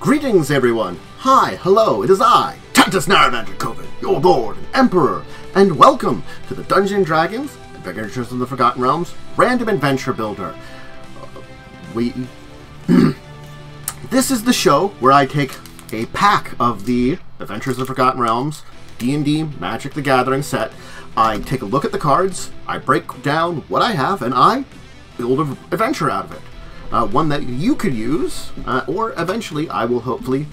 Greetings, everyone! Hi, hello, it is I, Titus Dracovin, your Lord and Emperor, and welcome to the Dungeons & Dragons, Adventures in the Forgotten Realms, Random Adventure Builder. This is the show where I take a pack of the Adventures in the Forgotten Realms, D&D Magic the Gathering set. I take a look at the cards, I break down what I have, and I build an adventure out of it. One that you could use, or eventually I will hopefully,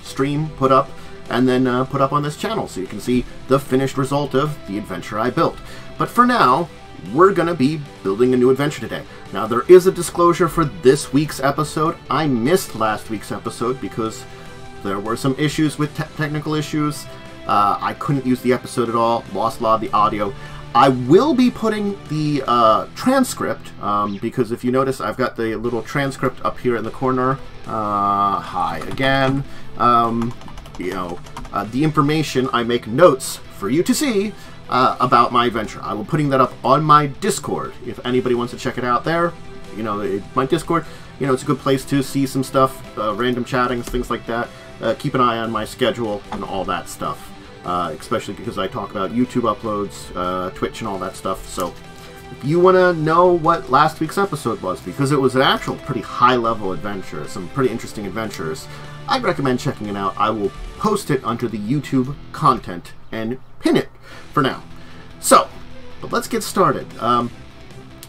stream, put up, and then put up on this channel so you can see the finished result of the adventure I built. But for now, we're going to be building a new adventure today. Now, there is a disclosure for this week's episode. I missed last week's episode because there were some issues with technical issues. I couldn't use the episode at all, lost a lot of the audio. I will be putting the transcript, because if you notice, I've got the little transcript up here in the corner. Hi again. The information, I make notes for you to see about my adventure. I will be putting that up on my Discord. If anybody wants to check it out there, my Discord, it's a good place to see some stuff, random chattings, things like that. Keep an eye on my schedule and all that stuff. Especially because I talk about YouTube uploads, Twitch, and all that stuff. So, if you want to know what last week's episode was, because it was an actual pretty high-level adventure, some pretty interesting adventures, I'd recommend checking it out. I will post it under the YouTube content and pin it for now. But let's get started.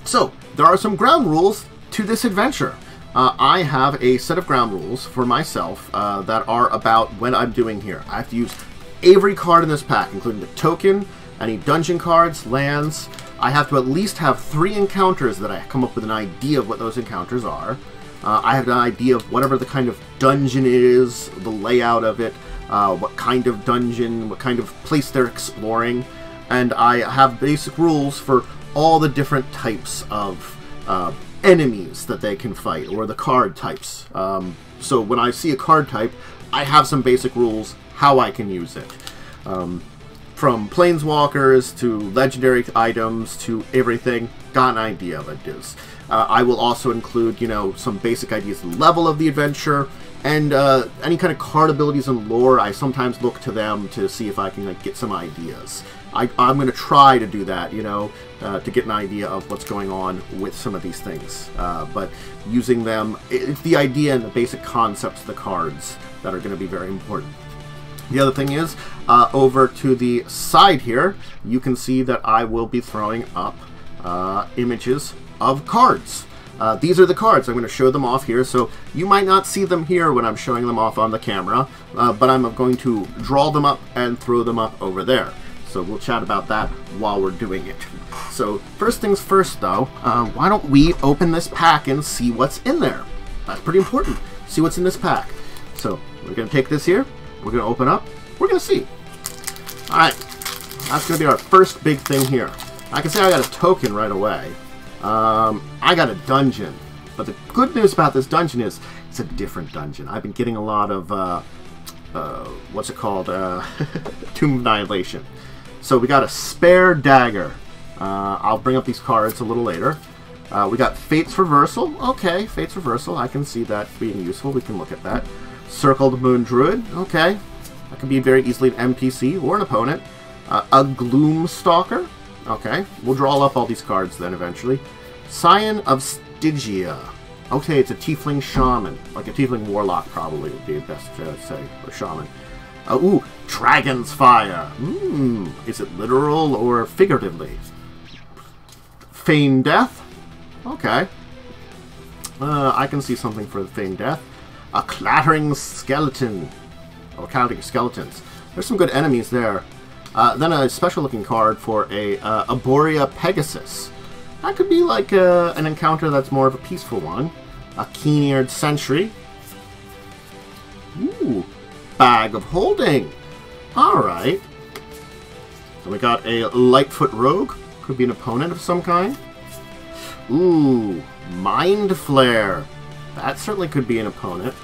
So, there are some ground rules to this adventure. I have a set of ground rules for myself that are about what I'm doing here. I have to use every card in this pack, including the token, any dungeon cards, lands. I have to at least have 3 encounters that I come up with an idea of what those encounters are. I have an idea of whatever the kind of dungeon is, the layout of it, what kind of dungeon, what kind of place they're exploring, and I have basic rules for all the different types of enemies that they can fight, or the card types. So when I see a card type, I have some basic rules how I can use it. From planeswalkers to legendary items to everything, got an idea of it is. I will also include, some basic ideas of the level of the adventure, and any kind of card abilities and lore. I sometimes look to them to see if I can get some ideas. I'm going to try to do that, to get an idea of what's going on with some of these things. But using them, it's the idea and the basic concepts of the cards that are going to be very important. The other thing is, over to the side here, you can see that I will be throwing up images of cards. These are the cards. I'm going to show them off here, so you might not see them here when I'm showing them off on the camera, but I'm going to draw them up and throw them up over there. So we'll chat about that while we're doing it. So first things first, though, why don't we open this pack and see what's in there? That's pretty important. See what's in this pack. So we're going to take this here. We're going to open up. We're going to see. Alright. That's going to be our first big thing here. I can say I got a token right away. I got a dungeon. But the good news about this dungeon is it's a different dungeon. I've been getting a lot of, what's it called? Tomb of Annihilation. So we got a spare dagger. I'll bring up these cards a little later. We got Fate's Reversal. Okay, Fate's Reversal. I can see that being useful. We can look at that. Circled Moon Druid, okay. That can be very easily an NPC or an opponent. A Gloom Stalker, okay. We'll draw up all these cards then eventually. Scion of Stygia, okay, it's a Tiefling Shaman. Like a Tiefling Warlock probably would be best to say, or Shaman. Ooh, Dragon's Fire. Is it literal or figuratively? Feign Death, okay. I can see something for the Feign Death. A Clattering Skeleton. Or Clattering Skeletons. There's some good enemies there. Then a special looking card for a Arborea Pegasus. That could be like an encounter that's more of a peaceful one. A Keen-Eared Sentry. Ooh. Bag of Holding. Alright. So we got a Lightfoot Rogue. Could be an opponent of some kind. Ooh. Mind Flare. That certainly could be an opponent.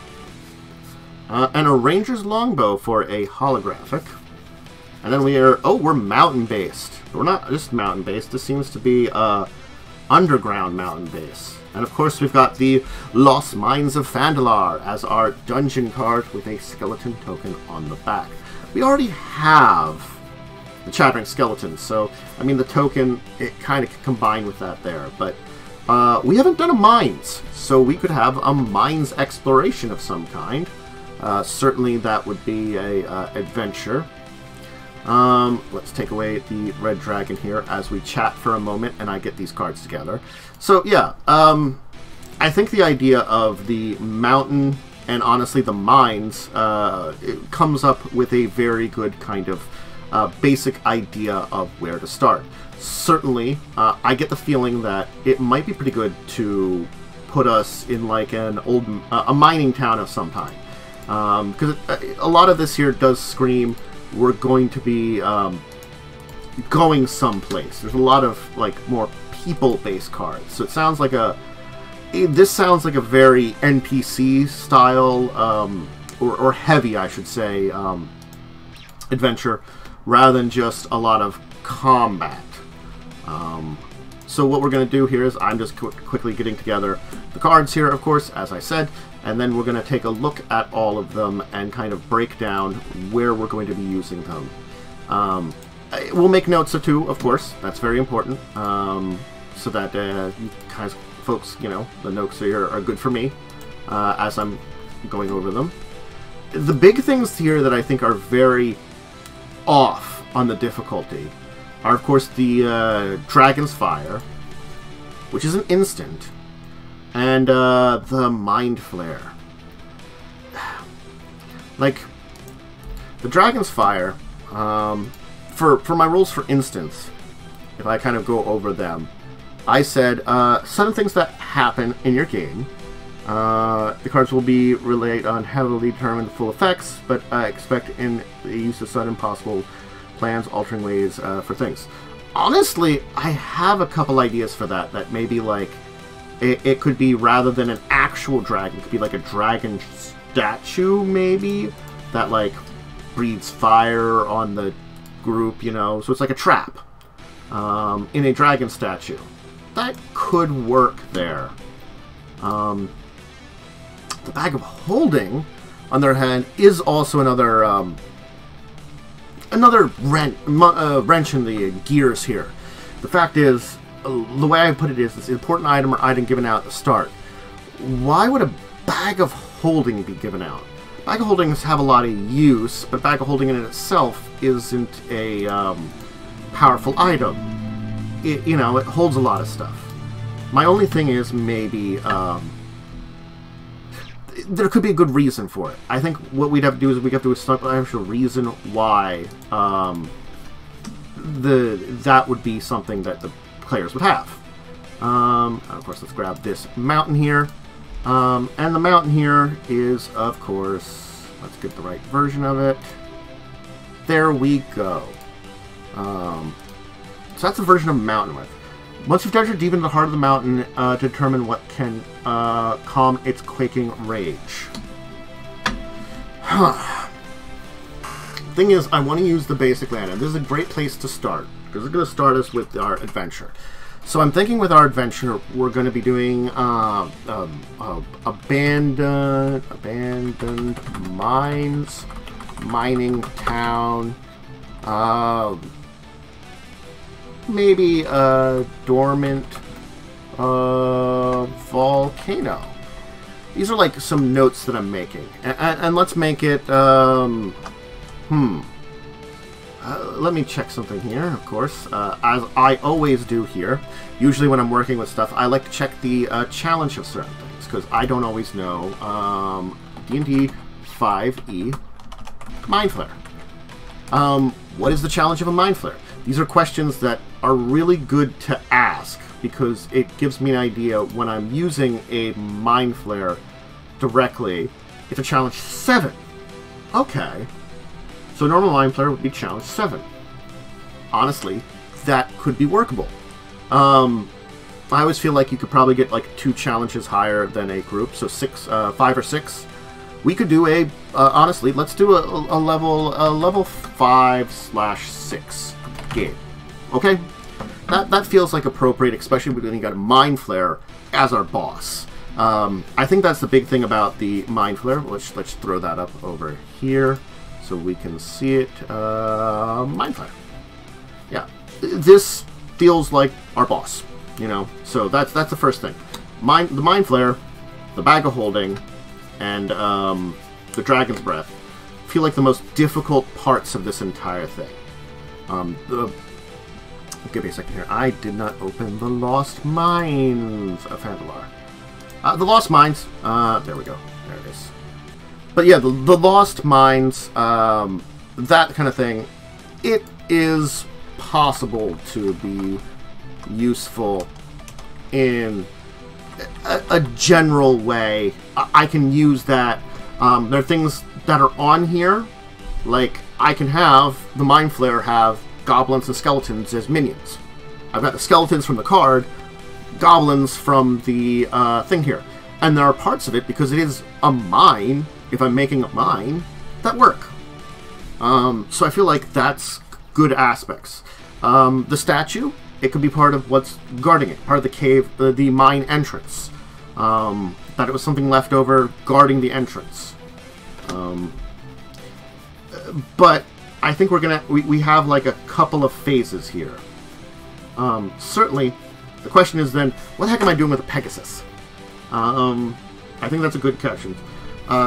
And a Ranger's Longbow for a holographic. And then we're mountain-based. We're not just mountain-based. This seems to be underground mountain base. And of course we've got the Lost Mines of Vandalar as our dungeon card with a skeleton token on the back. We already have the Chattering Skeleton, so, I mean, the token, it kind of can combine with that there, but we haven't done a mines, so we could have a mines exploration of some kind. Certainly that would be a adventure. Let's take away the red dragon here as we chat for a moment and I get these cards together. So, yeah, I think the idea of the mountain and honestly the mines it comes up with a very good kind of basic idea of where to start. Certainly, I get the feeling that it might be pretty good to put us in like an old a mining town of some kind, because a lot of this here does scream we're going to be going someplace. There's a lot of like more people-based cards, so it sounds like this sounds like a very NPC style or heavy, I should say, adventure, rather than just a lot of combat. So what we're going to do here is I'm just quickly getting together the cards here, of course, as I said, and then we're going to take a look at all of them and kind of break down where we're going to be using them. We'll make notes or two, of course. That's very important, so that you guys, folks, you know, the notes here are good for me as I'm going over them. The big things here that I think are very off on the difficulty are, of course, the Dragon's Fire, which is an instant, and the Mind Flare. Like, the Dragon's Fire, for my rules for instance, if I kind of go over them, I said, sudden things that happen in your game. The cards will be relied on heavily determined full effects, but expect in the use of sudden possible plans, altering ways for things. Honestly, I have a couple ideas for that. That maybe like it could be, rather than an actual dragon, it could be like a dragon statue, maybe that like breathes fire on the group, you know. So it's like a trap in a dragon statue. That could work there. The Bag of Holding, on the other hand, is also another wrench in the gears here. The fact is, the way I put it is, it's an important item or item given out at the start. Why would a Bag of Holding be given out? Bag of Holdings have a lot of use, but Bag of Holding in itself isn't a powerful item. You know, it holds a lot of stuff. My only thing is maybe there could be a good reason for it. I think what we'd have to do is we have to establish an actual reason why that would be something that the players would have. And of course, let's grab this mountain here. And the mountain here is, of course, let's get the right version of it. There we go. So that's the version of mountain with. Once you've ventured deep into the heart of the mountain to determine what can calm its quaking rage. Thing is, I want to use the basic land, and this is a great place to start, because it's going to start us with our adventure. So I'm thinking with our adventure, we're going to be doing abandoned mines, mining town, maybe a dormant volcano. These are like some notes that I'm making, and let's make it. Let me check something here. Of course, as I always do here. Usually, when I'm working with stuff, I like to check the challenge of certain things because I don't always know. D&D 5e Mind Flare. What is the challenge of a Mind Flare? These are questions that are really good to ask because it gives me an idea when I'm using a Mind Flare directly. It's a challenge 7. Okay. So normal Mind Flare would be challenge 7. Honestly, that could be workable. I always feel like you could probably get like 2 challenges higher than a group, so 5 or 6. We could do a honestly, let's do a level 5/6 game. Okay, that feels like appropriate, especially when you got a Mind Flare as our boss. I think that's the big thing about the Mind Flare. Let's throw that up over here so we can see it. Mind Flare. Yeah, this feels like our boss, you know. So that's the first thing. The Mind Flare, the Bag of Holding, and the Dragon's Breath feel like the most difficult parts of this entire thing. Give me a second here. I did not open the Lost Mines of Vandalar. The Lost Mines. There we go. There it is. But yeah, the Lost Mines, that kind of thing, it is possible to be useful in a general way. I can use that. There are things that are on here, like I can have the Mind Flare have goblins and skeletons as minions. I've got the skeletons from the card, goblins from the thing here. And there are parts of it, because it is a mine, if I'm making a mine, that work. So I feel like that's good aspects. The statue, it could be part of what's guarding it, part of the cave, the mine entrance. That it was something left over guarding the entrance. But I think we have like a couple of phases here. Certainly, the question is then, what the heck am I doing with a Pegasus? I think that's a good question.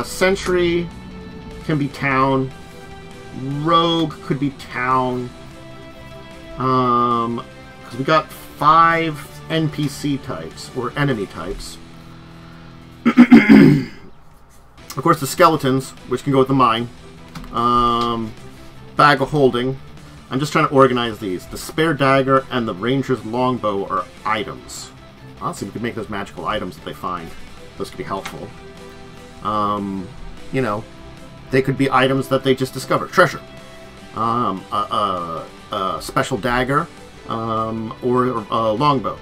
Sentry can be town. Rogue could be town. Because we got 5 NPC types, or enemy types. Of course, the skeletons, which can go with the mine. Bag of Holding. I'm just trying to organize these. The Spare Dagger and the Ranger's Longbow are items. Honestly, we could make those magical items that they find. Those could be helpful. You know, they could be items that they just discovered. Treasure. A special dagger, or a longbow.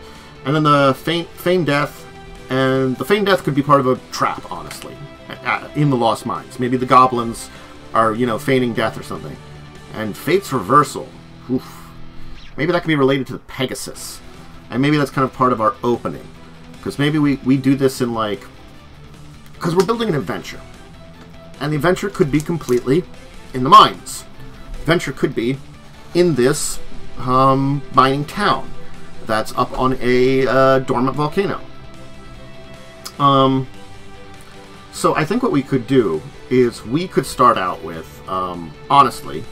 And then the Feign Death. And the Feign Death could be part of a trap, honestly, in the Lost Mines. Maybe the goblins are, you know, feigning death or something. And Fate's Reversal. Oof. Maybe that could be related to the Pegasus. And maybe that's kind of part of our opening. Because maybe we do this in, like... Because we're building an adventure. And the adventure could be completely in the mines. The adventure could be in this mining town that's up on a dormant volcano. So I think what we could do is we could start out with, honestly,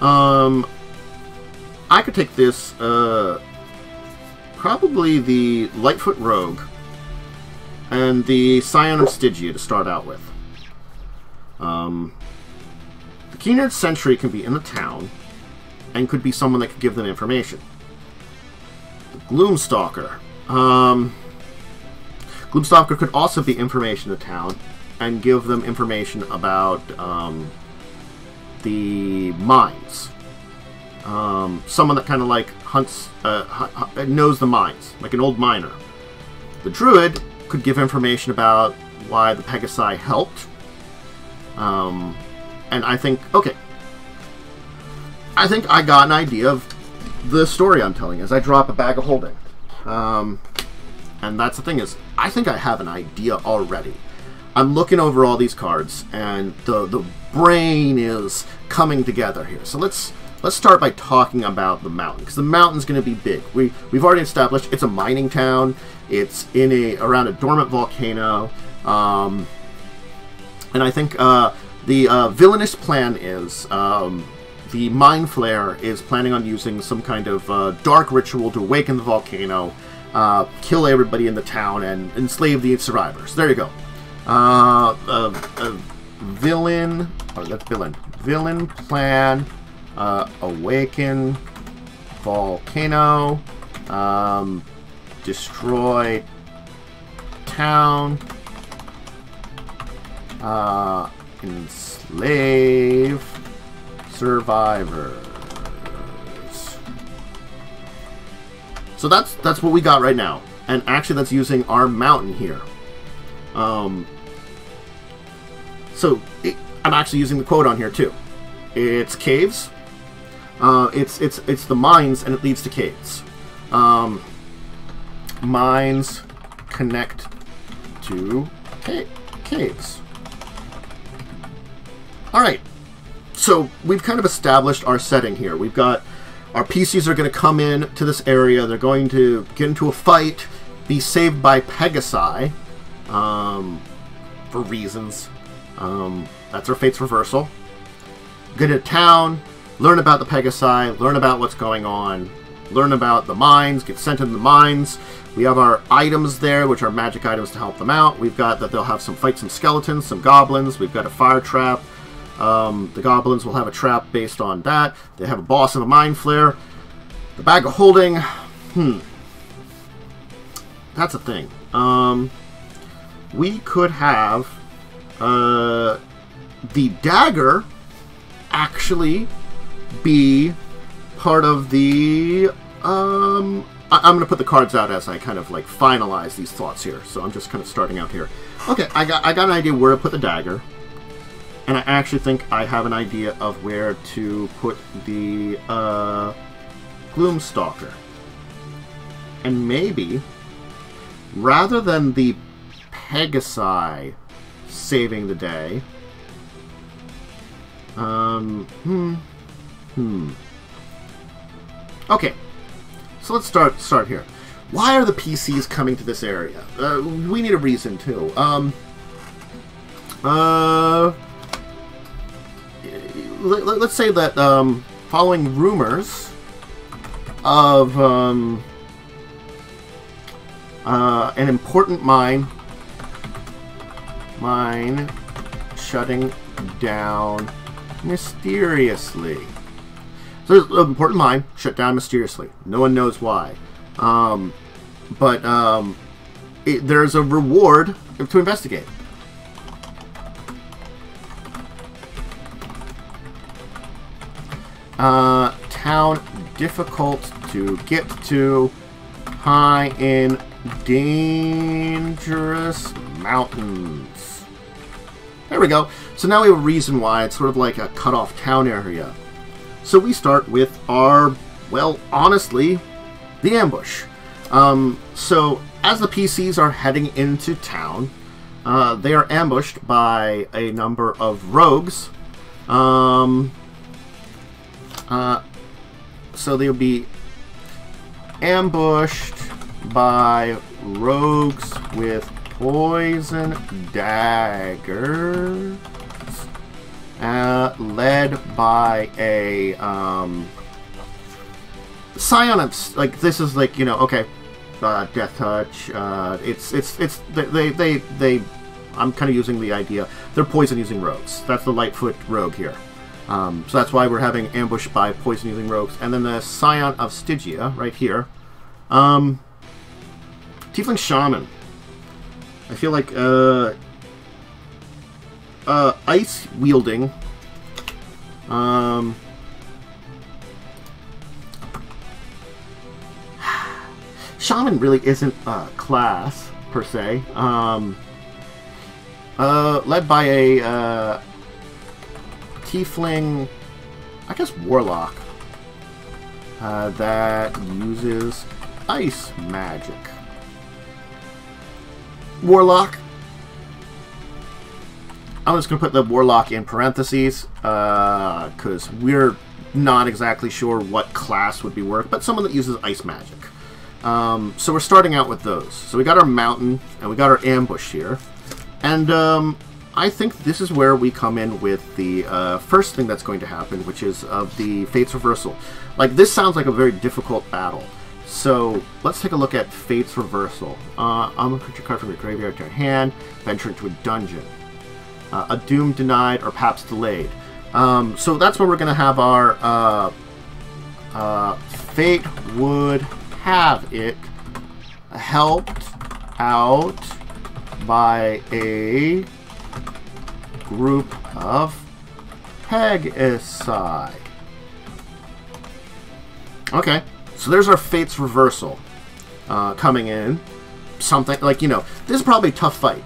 I could take this, probably the Lightfoot Rogue and the Scion of Stygia to start out with. The Keen-Eared Sentry can be in the town and could be someone that could give them information. The Gloomstalker. Gloomstalker could also be information to town and give them information about the mines. Someone that kind of like hunts, knows the mines, like an old miner. The Druid could give information about why the Pegasi helped. And I think, okay, I think I got an idea of the story I'm telling as I drop a Bag of Holding. And that's the thing is, I think I have an idea already. I'm looking over all these cards, and the brain is coming together here. So let's start by talking about the mountain, because the mountain's going to be big. We've already established it's a mining town. It's in around a dormant volcano, and I think the villainous plan is the Mind Flare is planning on using some kind of dark ritual to awaken the volcano. Kill everybody in the town and enslave the survivors. There you go. Villain. Oh, that's villain. Villain plan. Awaken volcano. Destroy town. Enslave survivors. So that's what we got right now, and actually that's using our mountain here. So I'm actually using the quote on here too. It's caves. It's the mines, and it leads to caves. Mines connect to caves. Alright, so we've kind of established our setting here. We've got our PCs are going to come in to this area. They're going to get into a fight, be saved by Pegasi, for reasons. That's our Fate's Reversal. Get to town, learn about the Pegasi, learn about what's going on, learn about the mines, get sent into the mines. We have our items there, which are magic items to help them out. We've got that they'll have some skeletons, some goblins. We've got a fire trap. The goblins will have a trap based on that. They have a boss and a mind flare. The bag of holding. That's a thing. We could have the dagger actually be part of the... I'm going to put the cards out as I kind of like finalize these thoughts here. So I'm just kind of starting out here. Okay, I got an idea where to put the dagger. And I actually think I have an idea of where to put the Gloomstalker. And maybe, rather than the Pegasi saving the day, okay, so let's start here. Why are the PCs coming to this area? We need a reason too. Let's say that following rumors of an important mine shutting down mysteriously. So there's an important mine shut down mysteriously. No one knows why. There's a reward to investigate. Town difficult to get to, high in dangerous mountains. There we go. So now we have a reason why it's sort of like a cut-off town area. So we start with our, well, honestly, the ambush. So as the PCs are heading into town, they are ambushed by a number of rogues. So they'll be ambushed by rogues with poison daggers, led by a scion of, like, this is like, you know, okay, death touch. They I'm kind of using the idea they're poison using rogues. That's the Lightfoot rogue here. So that's why we're having ambush by poison-using rogues. And then the Scion of Stygia, right here. Tiefling Shaman. I feel like, ice-wielding. Shaman really isn't a class, per se. Led by a, Tiefling, I guess Warlock, that uses ice magic. Warlock. I'm just going to put the Warlock in parentheses, because we're not exactly sure what class would be worth, but someone that uses ice magic. So we're starting out with those. So we got our mountain, and we got our ambush here. And, I think this is where we come in with the first thing that's going to happen, which is the Fate's Reversal. Like, this sounds like a very difficult battle. So, let's take a look at Fate's Reversal. I'm going to put your card from your graveyard to your hand, venture into a dungeon. A doom denied or perhaps delayed. So that's where we're going to have our Fate would have it helped out by a group of Pegasi. Okay, so there's our Fate's Reversal coming in. Something like, you know, this is probably a tough fight.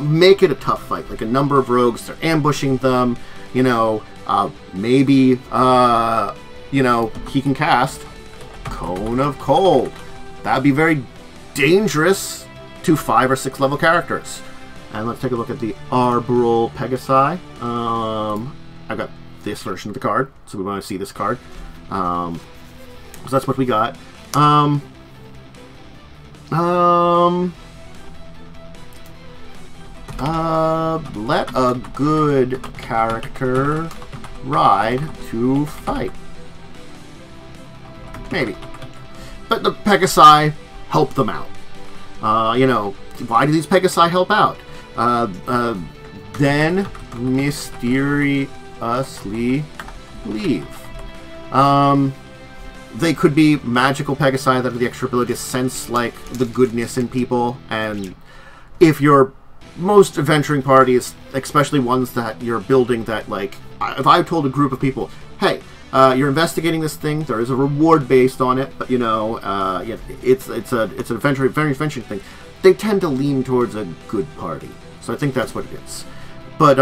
Make it a tough fight. Like a number of rogues, they're ambushing them. You know, maybe, you know, he can cast Cone of Cold. That'd be very dangerous to 5 or 6 level characters. And let's take a look at the Arbral Pegasi. I've got this version of the card, so we want to see this card. So that's what we got. Let a good character ride to fight. Maybe. But the Pegasi help them out. You know, why do these Pegasi help out? Then mysteriously leave. They could be magical Pegasi that have the extra ability to sense, like, the goodness in people, and if your most adventuring parties, especially ones that you're building that, like, if I told a group of people, hey, you're investigating this thing, there is a reward based on it, but, you know, it's an adventure, very adventuring thing, they tend to lean towards a good party. So I think that's what it is. But,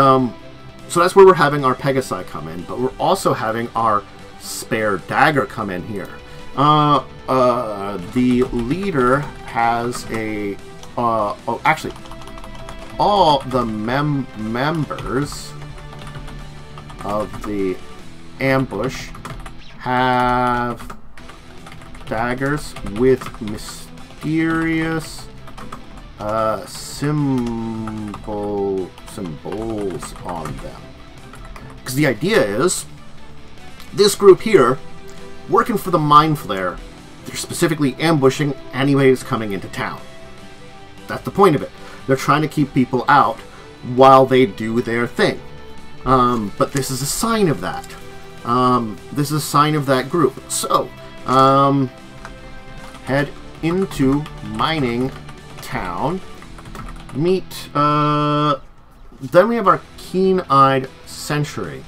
so that's where we're having our Pegasi come in, but we're also having our spare dagger come in here. The leader has a, oh, actually, all the members of the ambush have daggers with mysterious symbols on them. Because the idea is, this group here, working for the Mind Flare, they're specifically ambushing anybody who's coming into town. That's the point of it. They're trying to keep people out while they do their thing. But this is a sign of that. This is a sign of that group. So, head into Mining Town. Meet, then we have our Keen-Eyed Sentry,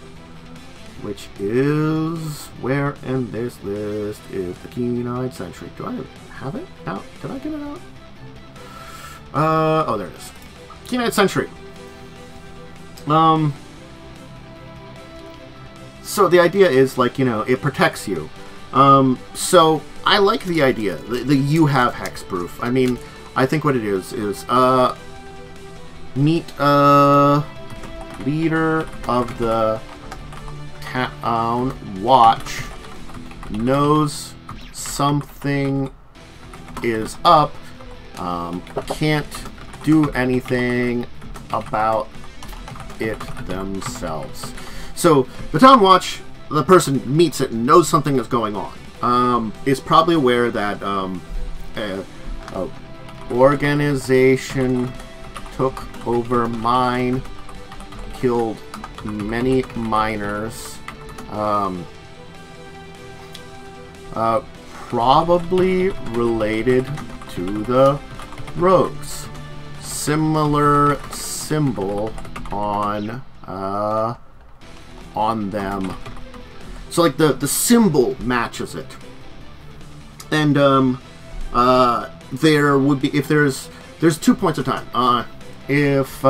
which is, where in this list is the Keen-Eyed Sentry? Do I have it out? Did I get it out? Oh, there it is. Keen-Eyed Sentry. So the idea is, like, you know, it protects you. So I like the idea that you have hexproof. I mean, I think what it is meet a leader of the town watch, knows something is up, can't do anything about it themselves. So the town watch, the person meets it and knows something is going on, is probably aware that a organization took over mine, killed many miners, probably related to the rogues. Similar symbol on them. So, like, the symbol matches it. And there would be, if there's 2 points of time. If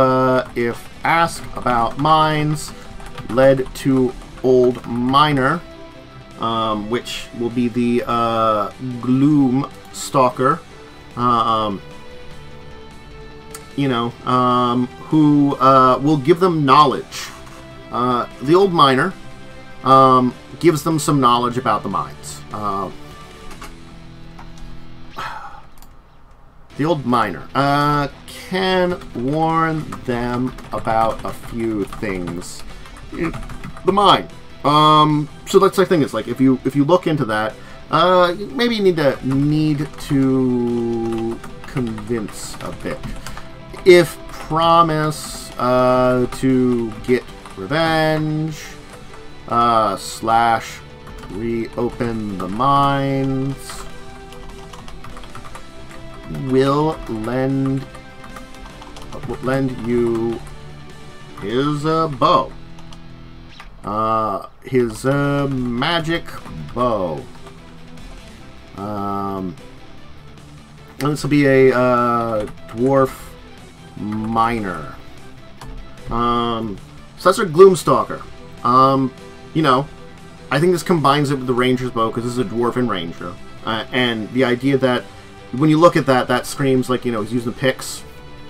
ask about mines led to old miner, which will be the Gloom Stalker, you know, who will give them knowledge. The old miner gives them some knowledge about the mines. The old miner can warn them about a few things in the mine. So that's the thing. Is like if you look into that, maybe you need to convince a bit. If promise to get revenge slash reopen the mines, will lend you his bow, his magic bow. And this will be a Dwarf Miner. So that's our Gloomstalker. You know, I think this combines it with the Ranger's bow because this is a Dwarven Ranger. And the idea that when you look at that, that screams like, you know, he's using picks.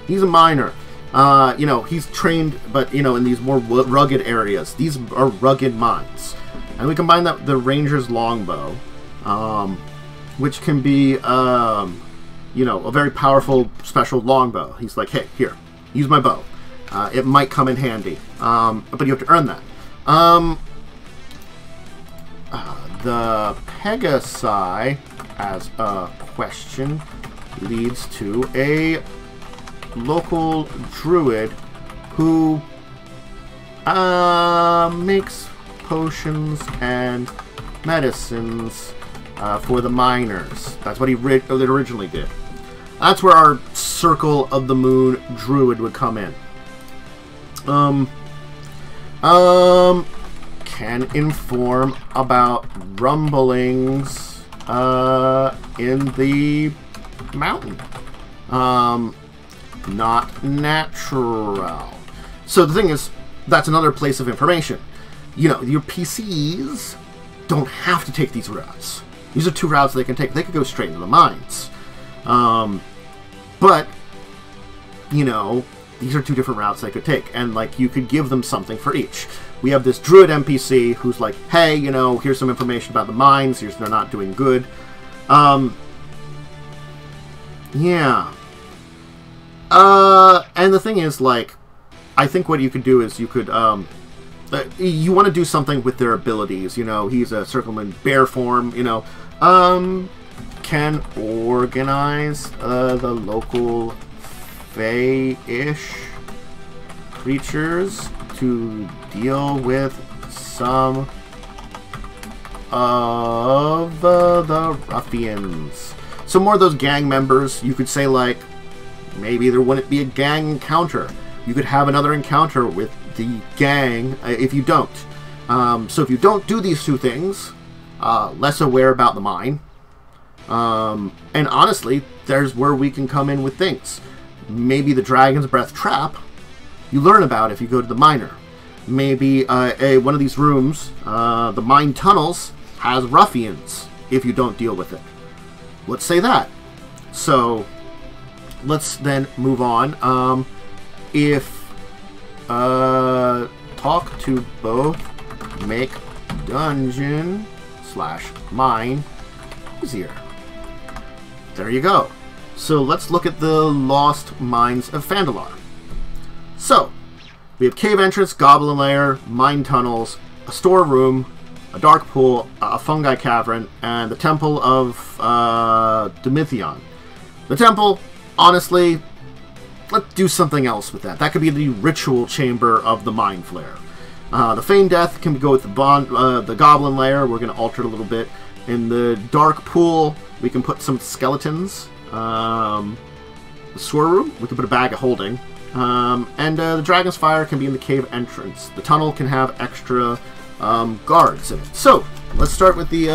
He's a miner. You know, he's trained, but, you know, in these more rugged areas. These are rugged mines. And we combine that with the ranger's longbow, which can be, you know, a very powerful special longbow. He's like, hey, here, use my bow. It might come in handy, but you have to earn that. The Pegasi, as a question, leads to a local druid who makes potions and medicines for the miners. That's what he originally did. That's where our Circle of the Moon druid would come in. Can inform about rumblings in the mountain. Not natural. So the thing is, that's another place of information. You know, your PCs don't have to take these routes. These are two routes they can take. They could go straight into the mines. But, you know, these are two different routes they could take. And, like, you could give them something for each. We have this druid NPC who's like, hey, you know, here's some information about the mines. Here's they're not doing good. Yeah. And the thing is, like, I think what you could do is you could, you want to do something with their abilities. You know, he's a circleman bear form, you know. Can organize the local Fey-ish creatures to deal with some of the ruffians. So more of those gang members, you could say, like, maybe there wouldn't be a gang encounter. You could have another encounter with the gang if you don't. So if you don't do these two things, less aware about the mine. And honestly, there's where we can come in with things. Maybe the Dragon's Breath trap, you learn about if you go to the miner. Maybe one of these rooms, the mine tunnels, has ruffians if you don't deal with it. Let's say that. So let's then move on. Talk to both make dungeon / mine easier. There you go. So let's look at the lost mines of Vandalar. So we have cave entrance, goblin lair, mine tunnels, a storeroom, a dark pool, a fungi cavern, and the temple of Domithion. The temple, honestly, let's do something else with that. That could be the ritual chamber of the Mind Flare. The Feigned Death can go with the Goblin Lair. We're going to alter it a little bit. In the Dark Pool, we can put some skeletons. The Storeroom, we can put a bag of holding. And the Dragon's Fire can be in the cave entrance. The tunnel can have extra guards in it. So, let's start with the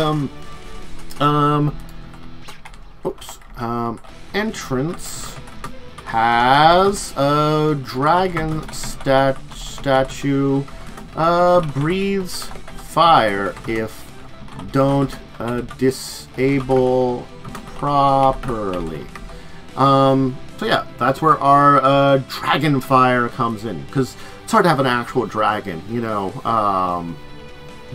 entrance. Has a dragon statue, breathes fire if don't disable properly. So yeah, that's where our dragon fire comes in, because it's hard to have an actual dragon, you know.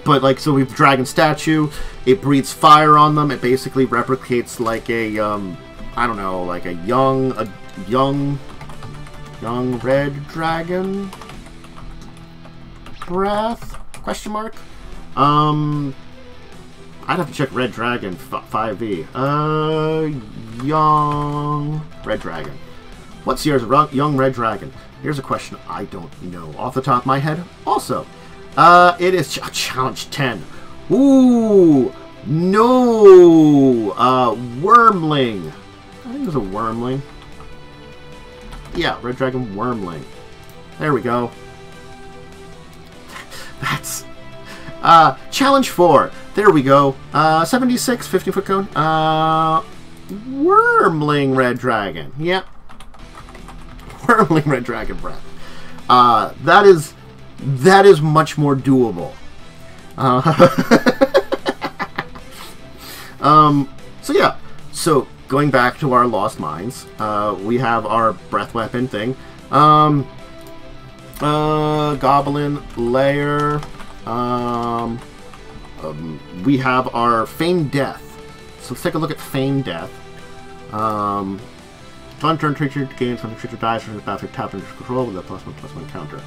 But like, so we have the dragon dragon, it breathes fire on them. It basically replicates like a I don't know, like a young red dragon breath? Question mark? I'd have to check red dragon 5e. Young red dragon. What's yours? Young red dragon. Here's a question I don't know off the top of my head. Also, it is challenge 10. Ooh, no, wormling. I think it was a wormling. Yeah, red dragon wormling. There we go. That's challenge 4. There we go. 76, 50-foot cone. Wormling red dragon. Yep. Wormling red dragon breath. That is much more doable. So yeah, so going back to our Lost Mines, we have our breath weapon thing. Goblin lair. We have our Feigned Death. So let's take a look at Feigned Death. Fun turn creature gains when the creature dies from the battlefield tapped under control with a +1/+1 counter.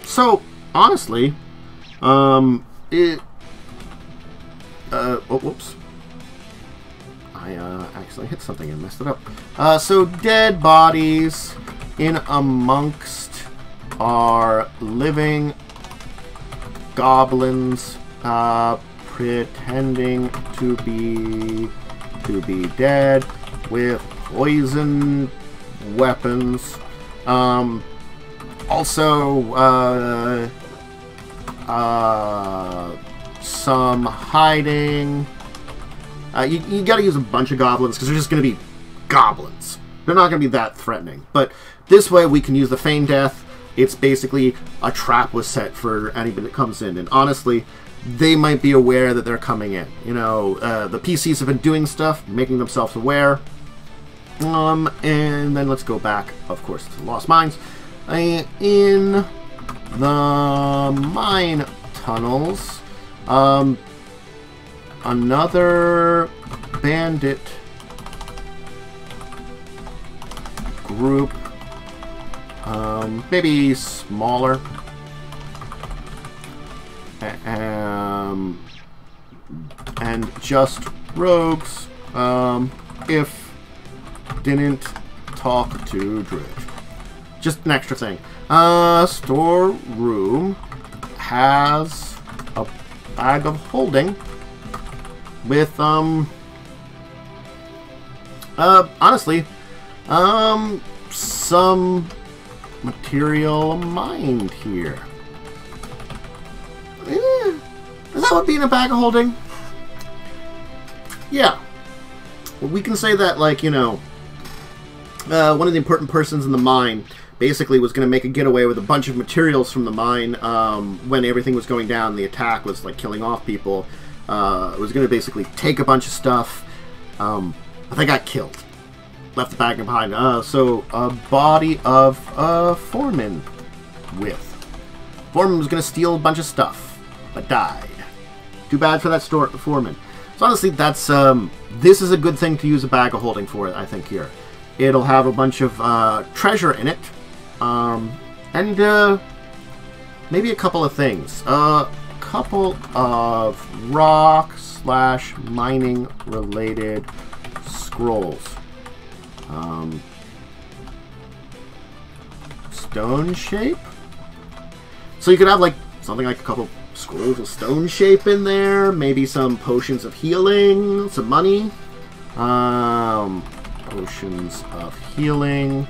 So honestly, oh, whoops. I accidentally hit something and messed it up. So dead bodies in amongst our living goblins, pretending to be dead with poison weapons. Also, some hiding. You gotta use a bunch of goblins because they're just gonna be goblins. They're not gonna be that threatening. But this way we can use the Feigned Death. It's basically a trap was set for anybody that comes in. And honestly, they might be aware that they're coming in. You know, the PCs have been doing stuff, making themselves aware. And then let's go back, of course, to Lost Mines. In the mine tunnels, another bandit group, maybe smaller, and just rogues, if didn't talk to Druid. Just an extra thing. Storeroom has a bag of holding with, honestly, some material mined here. Is that what being a bag of holding? Yeah. Well, we can say that, like, you know, one of the important persons in the mine basically was going to make a getaway with a bunch of materials from the mine when everything was going down. The attack was, like, killing off people. It was going to basically take a bunch of stuff. But they got killed. Left the bag behind. So, a body of Foreman with. Foreman was going to steal a bunch of stuff, but died. Too bad for that Foreman. So honestly, that's this is a good thing to use a bag of holding for, I think, here. It'll have a bunch of treasure in it. And maybe a couple of things. A couple of rock/mining related scrolls. Stone shape? So you could have like something like a couple scrolls of stone shape in there, maybe some potions of healing, some money. Potions of healing.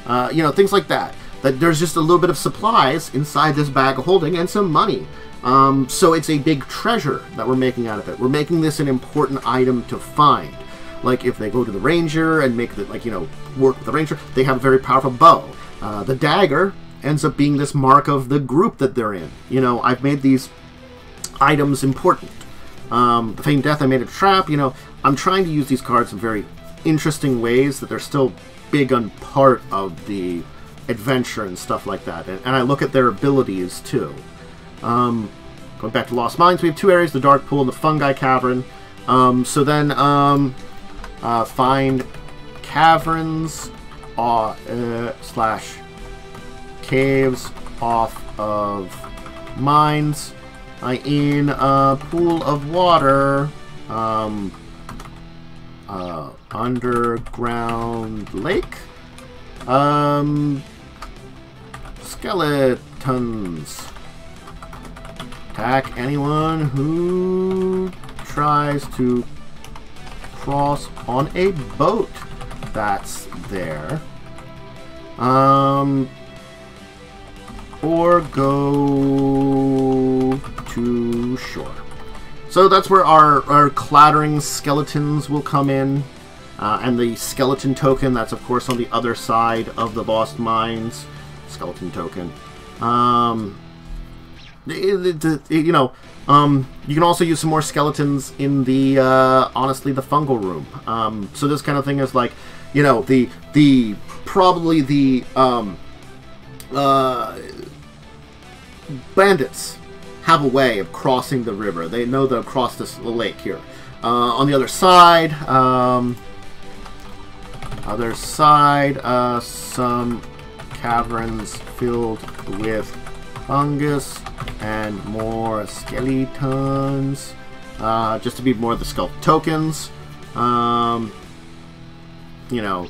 You know, things like that. That there's just a little bit of supplies inside this bag of holding and some money. So it's a big treasure that we're making out of it. We're making this an important item to find. Like if they go to the ranger and make the, like, you know, work with the ranger, they have a very powerful bow. The dagger ends up being this mark of the group that they're in. You know, I've made these items important. The Feigned Death, I made a trap. You know, I'm trying to use these cards in very interesting ways that they're still big on part of the adventure and stuff like that. And I look at their abilities too. Going back to Lost Mines, we have two areas, the Dark Pool and the Fungi Cavern. So then find caverns slash caves off of mines in a pool of water, underground lake, skeletons. Attack anyone who tries to cross on a boat that's there. Or go to shore. So that's where our clattering skeletons will come in. And the skeleton token, that's of course on the other side of the Lost Mines. Skeleton token. You know, you can also use some more skeletons in the, honestly, the fungal room. So this kind of thing is like, you know, probably the, bandits have a way of crossing the river. They know they'll cross this lake here. On the other side, some caverns filled with fungus and more skeletons. Just to be more of the skeleton tokens. You know,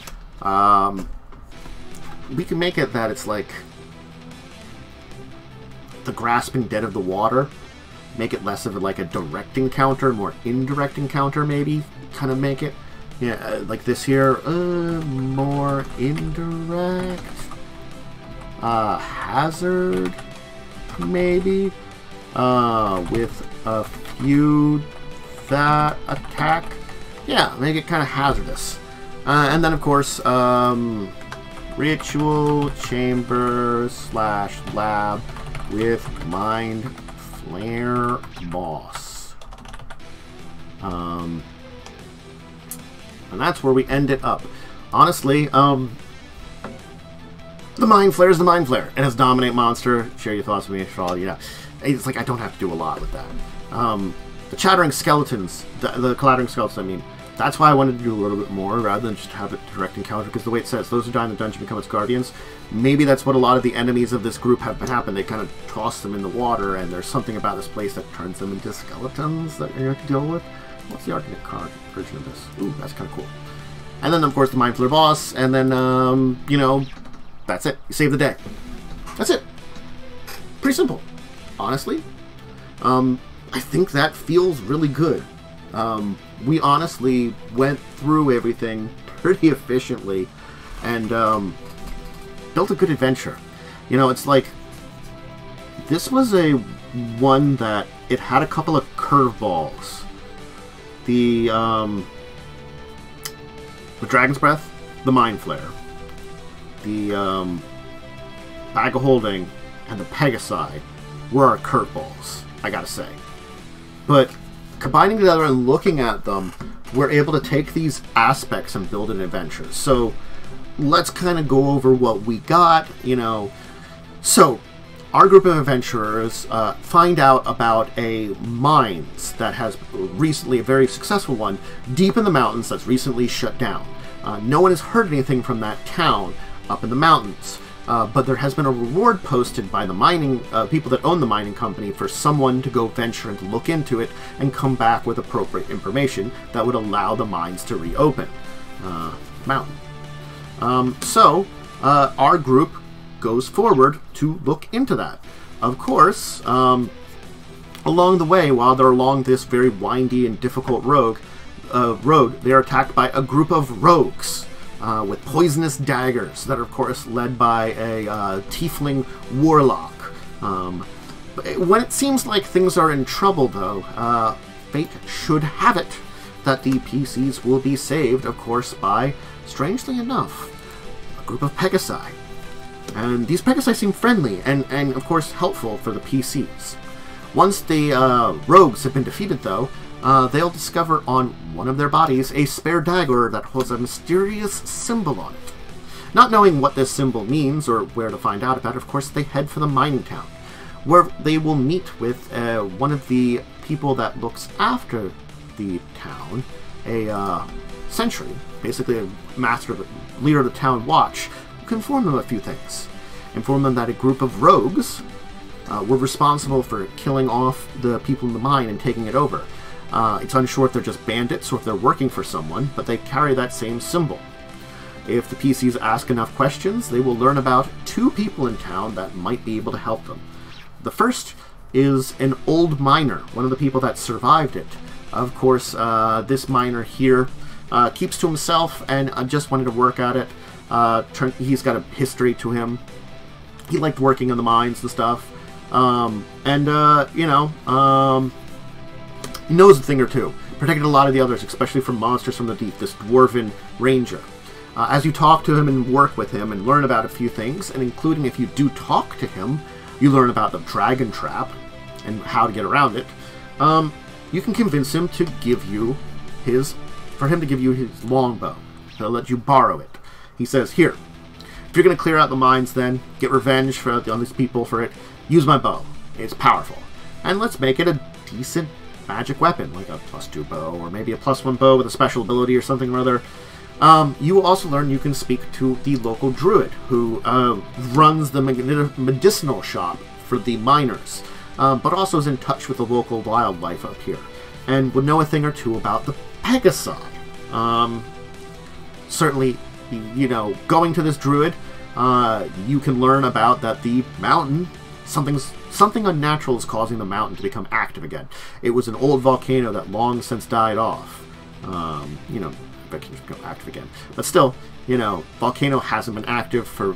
we can make it that it's like the grasping dead of the water. Make it less of like a direct encounter, more indirect encounter, maybe. Kind of make it, yeah, like this here, more indirect. Hazard, maybe, with a few that attack. Yeah, make it kind of hazardous. And then, of course, ritual chamber / lab with mind flare boss. And that's where we end it up. Honestly, the mind flare is the mind flare. It has dominate monster. Share your thoughts with me for all, you know. It's like I don't have to do a lot with that. The chattering skeletons, the clattering skeletons, I mean, that's why I wanted to do a little bit more rather than just have it direct encounter, because the way it says, those who die in the dungeon become its guardians. Maybe that's what a lot of the enemies of this group have happened. They kind of toss them in the water, and there's something about this place that turns them into skeletons that you have to deal with. What's the alternate card version of this? Ooh, that's kind of cool. And then, of course, the Mind Flare boss, and then, you know, that's it. You save the day. That's it. Pretty simple, honestly. I think that feels really good. We honestly went through everything pretty efficiently and built a good adventure. You know, it's like, this was a one that it had a couple of curveballs. The Dragon's Breath, the Mind Flare, the Bag of Holding, and the Pegasi were our curveballs, I gotta say. But combining together and looking at them, we're able to take these aspects and build an adventure. So let's kind of go over what we got, you know. So our group of adventurers find out about a mines that has recently, a very successful one, deep in the mountains that's recently shut down. No one has heard anything from that town up in the mountains. But there has been a reward posted by the mining people that own the mining company for someone to go venture and to look into it and come back with appropriate information that would allow the mines to reopen. Mountain. So our group goes forward to look into that. Of course, along the way, while they're along this very windy and difficult road, they are attacked by a group of rogues. With poisonous daggers that are, of course, led by a tiefling warlock. When it seems like things are in trouble, though, fate should have it that the PCs will be saved, of course, by, strangely enough, a group of Pegasi. And these Pegasi seem friendly and, of course, helpful for the PCs. Once the rogues have been defeated, though, they'll discover on one of their bodies a spare dagger that holds a mysterious symbol on it. Not knowing what this symbol means or where to find out about it, of course, they head for the mining town, where they will meet with one of the people that looks after the town, a sentry, basically a leader of the town watch, who can inform them of a few things. Inform them that a group of rogues were responsible for killing off the people in the mine and taking it over. It's unsure if they're just bandits or if they're working for someone, but they carry that same symbol. If the PCs ask enough questions, they will learn about two people in town that might be able to help them. The first is an old miner, one of the people that survived it. Of course, this miner here keeps to himself and just wanted to work at it. He's got a history to him. He liked working in the mines and stuff. Knows a thing or two. Protected a lot of the others, especially from monsters from the deep, this dwarven ranger. As you talk to him and work with him and learn about a few things, and including if you do talk to him, you learn about the dragon trap and how to get around it, you can convince him to give you his longbow. He'll let you borrow it. He says, here, if you're going to clear out the mines then, get revenge on these people for it, use my bow. It's powerful. And let's make it a decent magic weapon, like a +2 bow, or maybe a +1 bow with a special ability or something or other. You will also learn you can speak to the local druid, who runs the medicinal shop for the miners, but also is in touch with the local wildlife up here, and would know a thing or two about the Pegasi. Certainly, you know, going to this druid, you can learn about that the mountain, something unnatural is causing the mountain to become active again. It was an old volcano that long since died off. You know, volcanoes become active again, but still, you know, volcano hasn't been active for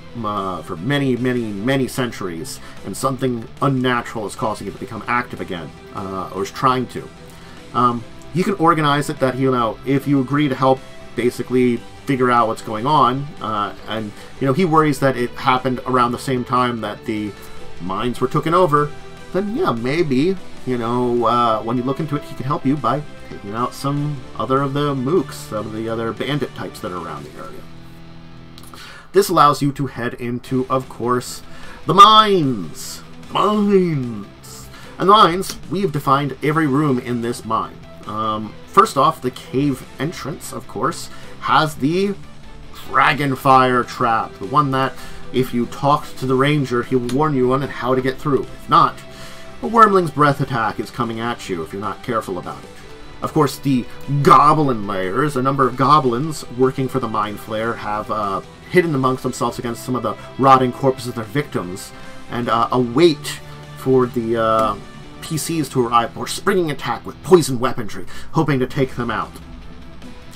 many centuries, and something unnatural is causing it to become active again, or is trying to. You can organize it that, you know, if you agree to help basically figure out what's going on, and, you know, he worries that it happened around the same time that the mines were taken over, then yeah, maybe, you know, when you look into it, he can help you by taking out some other of the mooks, some of the other bandit types that are around the area. This allows you to head into, of course, the mines. And the mines, we have defined every room in this mine. First off, the cave entrance, of course, has the dragonfire trap. The one that, if you talk to the ranger, he'll warn you on how to get through. If not, a wormling's breath attack is coming at you if you're not careful about it. Of course, the goblin layers, a number of goblins working for the Mind Flayer, have hidden amongst themselves against some of the rotting corpses of their victims, and await for the PCs to arrive or springing attack with poison weaponry, hoping to take them out.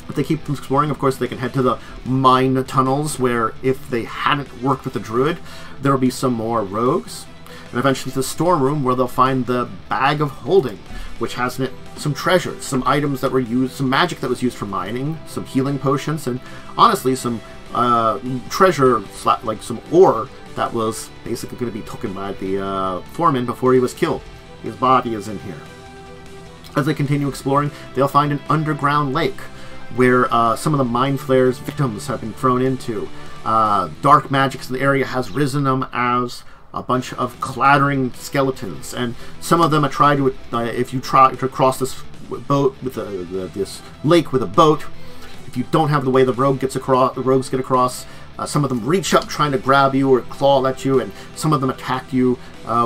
If they keep exploring, of course, they can head to the mine tunnels, where if they hadn't worked with the druid, there will be some more rogues. And eventually to the storm room, where they'll find the bag of holding, which has in it some treasures, some items that were used, some magic that was used for mining, some healing potions, and honestly some treasure, like some ore that was basically going to be taken by the foreman before he was killed. His body is in here. As they continue exploring, they'll find an underground lake where some of the Mind Flayer's victims have been thrown into. Dark magics in the area has risen them as a bunch of clattering skeletons, and some of them are trying to, if you try to cross this boat with this lake with a boat, if you don't have the way the rogues get across, some of them reach up trying to grab you or claw at you, and some of them attack you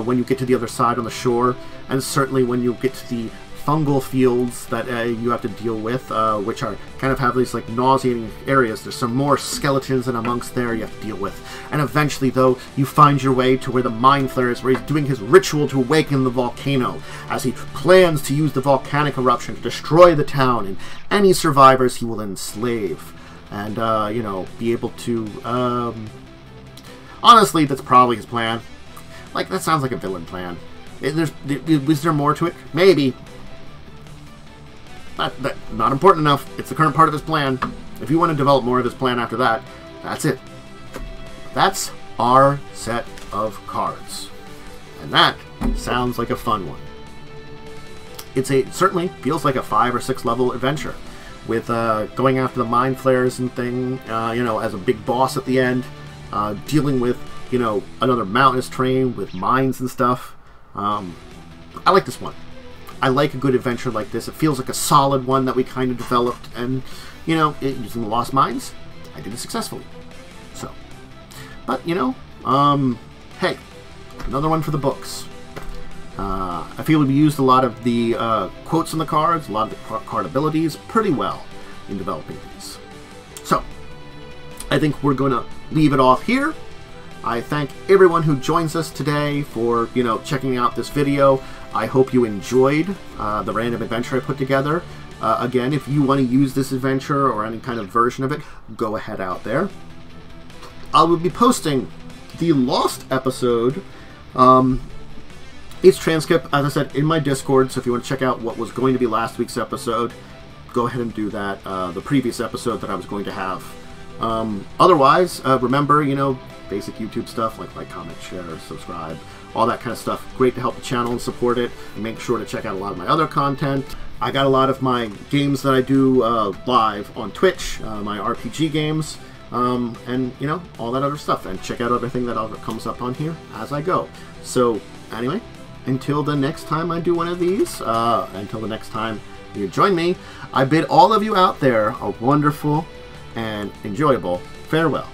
when you get to the other side on the shore, and certainly when you get to the fungal fields that you have to deal with, which are kind of have these like nauseating areas. There's some more skeletons and amongst there you have to deal with. And eventually, though, you find your way to where the Mind Flayer is, where he's doing his ritual to awaken the volcano, as he plans to use the volcanic eruption to destroy the town, and any survivors he will enslave. And, you know, be able to, honestly, that's probably his plan. Like, that sounds like a villain plan. Is there more to it? Maybe. Not important enough. It's the current part of his plan. If you want to develop more of his plan after that, that's it. That's our set of cards. And that sounds like a fun one. It certainly feels like a 5 or 6 level adventure, with going after the Mind Flayers and thing, you know, as a big boss at the end, dealing with, you know, another mountainous terrain with mines and stuff. I like this one. I like a good adventure like this. It feels like a solid one that we kind of developed, and, you know, using the Lost Mines, I did it successfully. So, but, you know, hey, another one for the books. I feel we used a lot of the quotes on the cards, a lot of the card abilities pretty well in developing these. So, I think we're going to leave it off here. I thank everyone who joins us today for, you know, checking out this video. I hope you enjoyed the random adventure I put together. Again, if you want to use this adventure or any kind of version of it, go ahead out there. I will be posting the Lost episode, its transcript, as I said, in my Discord, so if you want to check out what was going to be last week's episode, go ahead and do that. The previous episode that I was going to have. Otherwise, remember, you know, basic YouTube stuff like comment, share, subscribe, all that kind of stuff. Great to help the channel and support it. And make sure to check out a lot of my other content. I got a lot of my games that I do live on Twitch, my RPG games, and you know, all that other stuff. And check out everything that comes up on here as I go. So anyway, until the next time I do one of these, until the next time you join me, I bid all of you out there a wonderful and enjoyable farewell.